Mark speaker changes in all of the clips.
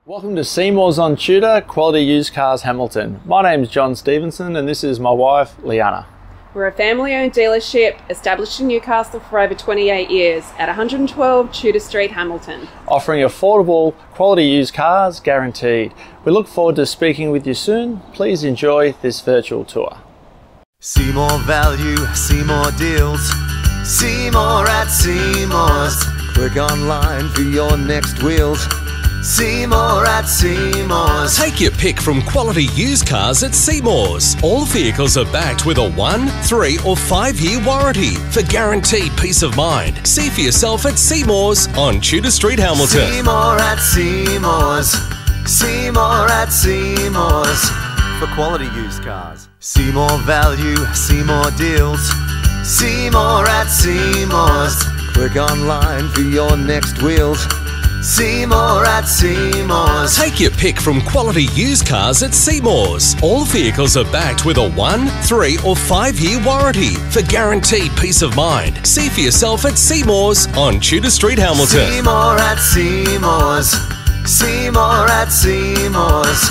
Speaker 1: Welcome to Seymour's on Tudor, Quality Used Cars Hamilton. My name's John Stevenson and this is my wife, Leanna.
Speaker 2: We're a family-owned dealership established in Newcastle for over 28 years at 112 Tudor Street, Hamilton.
Speaker 1: Offering affordable, quality used cars guaranteed. We look forward to speaking with you soon. Please enjoy this virtual tour.
Speaker 3: See more value, see more deals. See more at Seymour's. Click online for your next wheels. See more at Seymour's.
Speaker 4: Take your pick from quality used cars at Seymour's. All vehicles are backed with a 1, 3 or 5-year warranty for guaranteed peace of mind. See for yourself at Seymour's on Tudor Street, Hamilton.
Speaker 3: See more at Seymour's. See more at Seymour's. For quality used cars. See more value, see more deals. See more at Seymour's. Click online for your next wheels. See more at Seymour's.
Speaker 4: Take your pick from quality used cars at Seymour's. All vehicles are backed with a 1, 3 or 5-year warranty for guaranteed peace of mind. See for yourself at Seymour's on Tudor Street, Hamilton.
Speaker 3: See more at Seymour's. See more at Seymour's.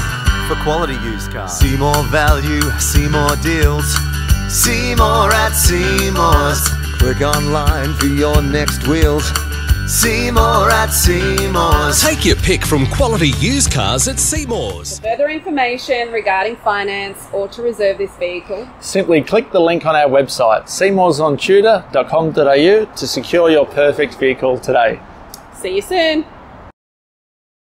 Speaker 3: For quality used cars. See more value, see more deals. See more at Seymour's. Click online for your next wheels. See more at Seymour's.
Speaker 4: Take your pick from quality used cars at Seymour's.
Speaker 2: For further information regarding finance or to reserve this vehicle,
Speaker 1: Simply click the link on our website, seymoursontudor.com.au, to secure your perfect vehicle today.
Speaker 2: see you soon.